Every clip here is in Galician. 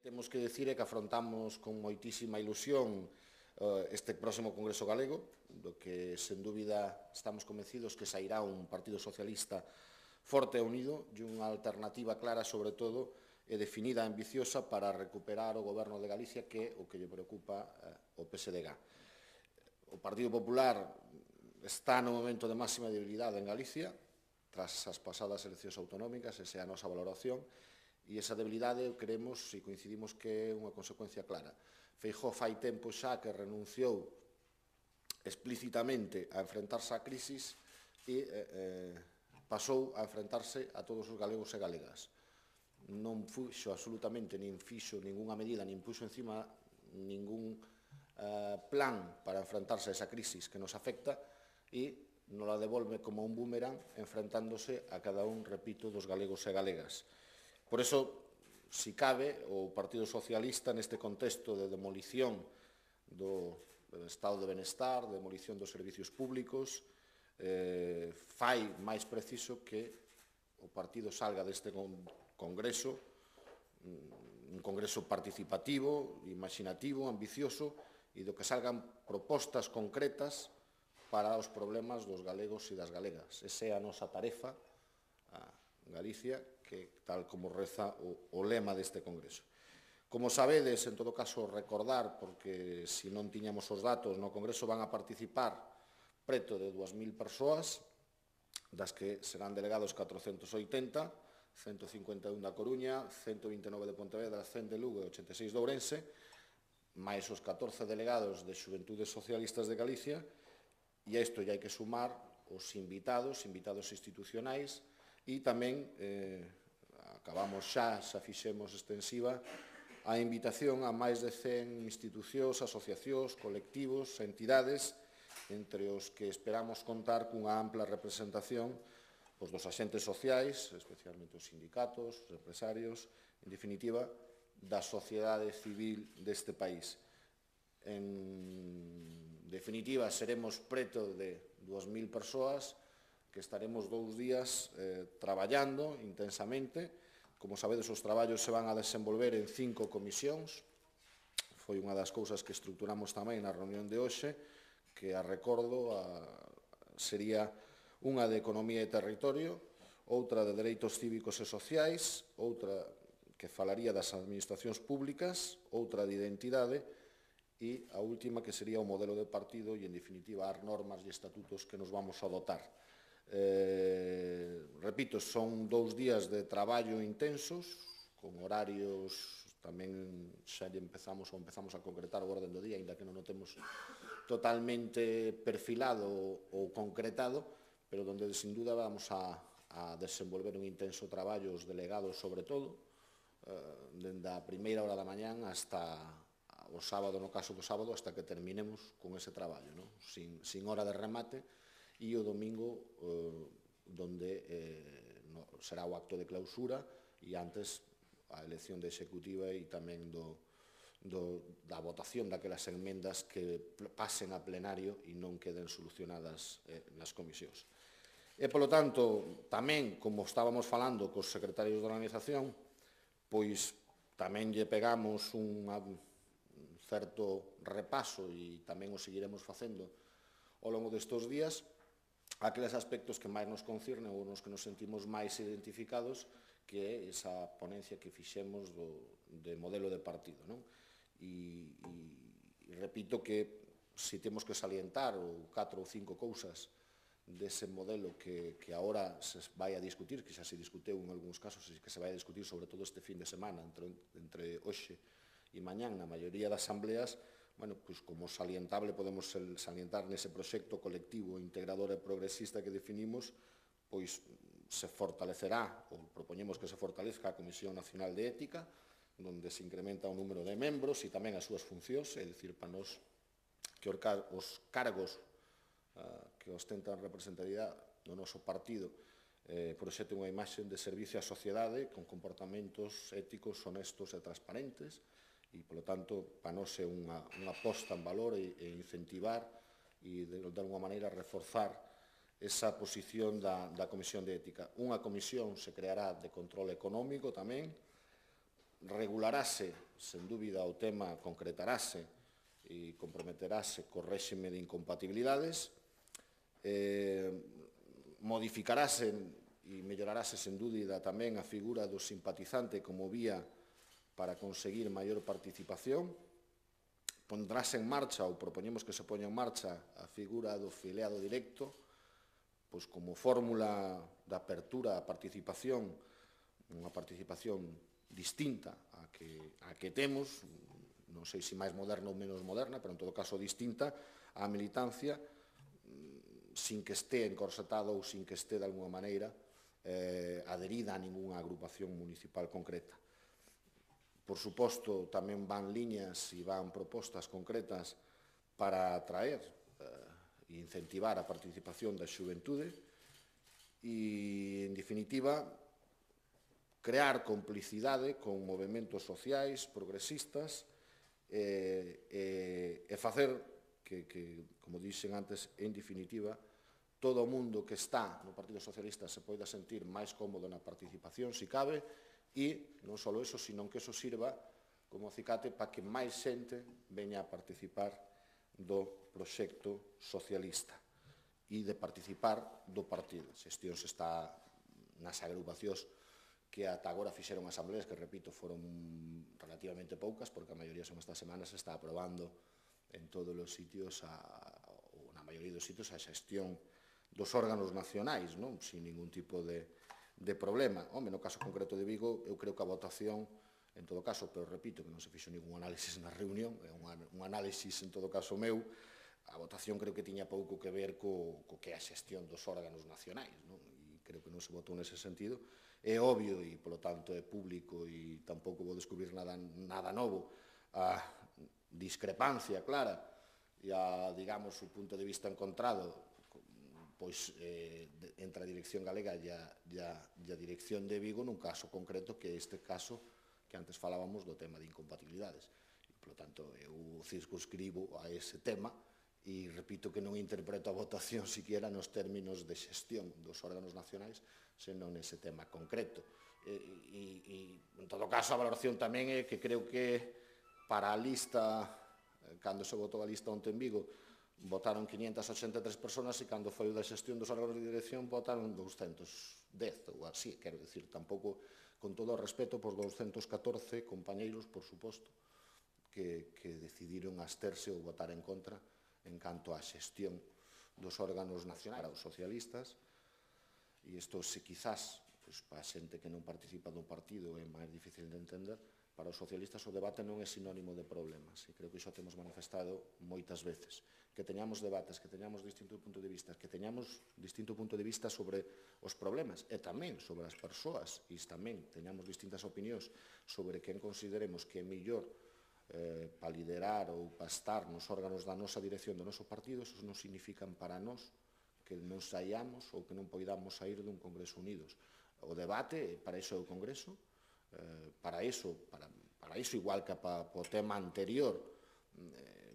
Temos que dicir que afrontamos con moitísima ilusión este próximo Congreso Galego, do que, sen dúbida, estamos convencidos que sairá un Partido Socialista forte e unido e unha alternativa clara, sobre todo, e definida e ambiciosa para recuperar o goberno de Galicia, que é o que lle preocupa o PSDG. O Partido Popular está no momento de máxima debilidade en Galicia, tras as pasadas eleccións autonómicas, esa é a nosa valoración, e esa debilidade creemos e coincidimos que é unha consecuencia clara. Feijóo fai tempo xa que renunciou explícitamente a enfrentarse á crisis e pasou a enfrentarse a todos os galegos e galegas. Non fixo absolutamente, nin fixo ninguna medida, nin puxo encima ningún plan para enfrentarse a esa crisis que nos afecta e nos la devolve como un boomerang enfrentándose a cada un, repito, dos galegos e galegas. Por iso, si cabe, o Partido Socialista, neste contexto de demolición do estado de benestar, de demolición dos servicios públicos, fai máis preciso que o partido salga deste congreso, un congreso participativo, imaginativo, ambicioso, e do que salgan propostas concretas para os problemas dos galegos e das galegas. Esa é a nosa tarefa, a Galicia, que tal como reza o lema deste Congreso. Como sabedes, en todo caso, recordar, porque se non tiñamos os datos, no Congreso van a participar preto de 2.000 persoas, das que serán delegados 480, 151 da Coruña, 129 de Pontevedra, 100 de Lugo e 86 de Ourense, máis os 14 delegados de Xuventudes Socialistas de Galicia, e a isto lle hai que sumar os invitados institucionais, e tamén acabamos xa fixemos extensiva a invitación a máis de 100 institucións, asociacións, colectivos, entidades, entre os que esperamos contar cunha ampla representación dos agentes sociais, especialmente os sindicatos, os empresarios, en definitiva, da sociedade civil deste país. En definitiva, seremos preto de 2.000 persoas que estaremos 2 días traballando intensamente. Como sabedes, os traballos se van a desenvolver en 5 comisións. Foi unha das cousas que estruturamos tamén na reunión de hoxe, que a recordo sería unha de Economía e Territorio, outra de Dereitos Cívicos e Sociais, outra que falaría das administracións públicas, outra de Identidade e a última que sería o modelo de partido e, en definitiva, as normas e estatutos que nos vamos a dotar. Repito, son 2 días de traballo intensos, con horarios tamén xa empezamos a concretar o orden do día, ainda que non o temos totalmente perfilado ou concretado, pero onde, sin duda, vamos a desenvolver un intenso traballo os delegados, sobre todo, dende a primeira hora da mañán hasta o sábado, no caso do sábado, hasta que terminemos con ese traballo, sin hora de remate, e o domingo donde será o acto de clausura e antes a elección de executiva e tamén da votación daquelas enmendas que pasen a plenario e non queden solucionadas nas comisións. E, polo tanto, tamén, como estábamos falando cos secretarios da organización, pois tamén lle pegamos un certo repaso e tamén o seguiremos facendo ao longo destes días, aqueles aspectos que máis nos concirnen ou nos que nos sentimos máis identificados, que é esa ponencia que fixemos de modelo de partido. E repito que se temos que salientar 4 ou 5 cousas dese modelo que agora se vai a discutir, que xa se discuteu en algúns casos e que se vai a discutir sobre todo este fin de semana entre hoxe e mañán na maioría das asambleas, pois como salientable podemos salientar nese proxecto colectivo, integrador e progresista que definimos, pois se fortalecerá, ou propoñemos que se fortalezca a Comisión Nacional de Ética, onde se incrementa o número de membros e tamén as súas funcións, é dicir, para nos que os cargos que ostentan representatividade do noso partido proxeten unha imaxe de servicio á sociedade con comportamentos éticos, honestos e transparentes, e, polo tanto, para nós é unha posta en valor e incentivar e, de alguma maneira, reforzar esa posición da Comisión de Ética. Unha comisión se creará de control económico tamén, regularase, sen dúbida, o tema, concretarase e comprometerase co réxime de incompatibilidades, modificarase e mellorarase, sen dúbida, tamén a figura do simpatizante como vía para conseguir maior participación, pondrase en marcha, ou propoñemos que se poña en marcha, a figura do filiado directo, pois como fórmula de apertura á participación, unha participación distinta a que temos, non sei se máis moderna ou menos moderna, pero en todo caso distinta á militancia, sin que este encorsetado ou sin que este de alguma maneira adherida a ningunha agrupación municipal concreta. Por suposto, tamén van liñas e van propostas concretas para atraer e incentivar a participación da xuventude e, en definitiva, crear complicidade con movementos sociais, progresistas, e facer que, como dixen antes, en definitiva, todo o mundo que está no Partido Socialista se poida sentir máis cómodo na participación, se cabe, e non só eso, sino que eso sirva como acicate para que máis xente veña a participar do proxecto socialista e de participar do partido. A xestión se está nas agrupacións que ata agora fixeron asambleas, que, repito, foron relativamente poucas, porque a maioría son estas semanas, se está aprobando en todos os sitios, ou na maioría dos sitios, a xestión dos órganos nacionais, non? Sin ningún tipo de problema. Home, no caso concreto de Vigo, eu creo que a votación, en todo caso, pero repito que non se fixo ningún análisis na reunión, é un análisis, en todo caso, meu, a votación creo que tiña pouco que ver co que é a xestión dos órganos nacionais, non? E creo que non se votou nese sentido. É obvio e, polo tanto, é público e tampouco vou descubrir nada novo, a discrepancia clara e a, digamos, o punto de vista encontrado pois entre a dirección galega e a dirección de Vigo nun caso concreto que é este caso que antes falábamos do tema de incompatibilidades. E, polo tanto, eu circunscribo a ese tema e repito que non interpreto a votación siquiera nos términos de xestión dos órganos nacionais, senón nese tema concreto. E, en todo caso, a valoración tamén é que creo que para a lista, cando se votou a lista onte en Vigo, votaron 583 personas e cando foi da xestión dos órganos de dirección votaron 210 ou así, quero dicir, tampouco, con todo o respeto, por 214 compañeiros, por suposto, que decidiron absterse ou votar en contra en canto á xestión dos órganos nacionais, os socialistas, e isto se quizás, para a xente que non participa do partido é máis difícil de entender, para os socialistas o debate non é sinónimo de problemas, e creo que iso temos manifestado moitas veces. Que teñamos debates, que teñamos distinto punto de vista, que teñamos distinto punto de vista sobre os problemas e tamén sobre as persoas, e tamén teñamos distintas opinións sobre quen consideremos que é mellor para liderar ou para estar nos órganos da nosa dirección do noso partido, eso non significan para nós que non saiamos ou que non poidamos sair dun Congreso Unidos. O debate, para iso é o Congreso, para iso, igual que para o tema anterior,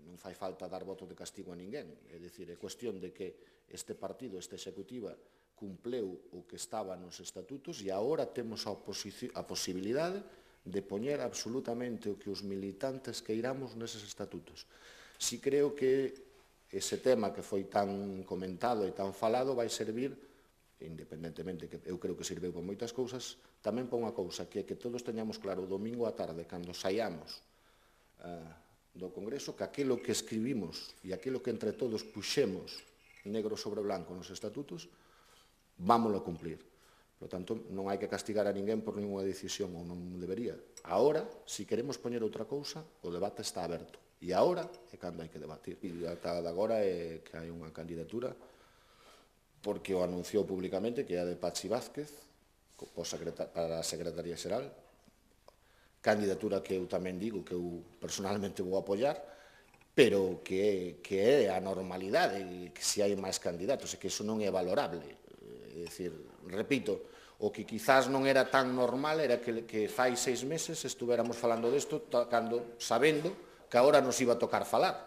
non fai falta dar voto de castigo a ninguén. É dicir, é cuestión de que este partido, esta executiva, cumpleu o que estaba nos estatutos e agora temos a posibilidade de poñer absolutamente o que os militantes queiramos neses estatutos. Si creo que ese tema que foi tan comentado e tan falado vai servir, independentemente que eu creo que sirveu para moitas cousas, tamén para unha cousa, que é que todos teñamos claro o domingo á tarde, cando saiamos do Congreso, que aquilo que escribimos e aquilo que entre todos puxemos negro sobre blanco nos estatutos, vámoslo a cumplir. Por tanto, non hai que castigar a ninguén por ninguna decisión, ou non debería. Agora, se queremos poñer outra cousa, o debate está aberto. E agora é cando hai que debatir. E ata agora é que hai unha candidatura, porque o anunciou públicamente, que é a de Patxi Vázquez, para a Secretaría Xeral, candidatura que eu tamén digo que eu personalmente vou apoiar, pero que é a normalidade, e que se hai máis candidatos, e que iso non é valorable. É dicir, repito, o que quizás non era tan normal era que fai 6 meses estuveramos falando desto, sabendo que agora nos iba a tocar falar.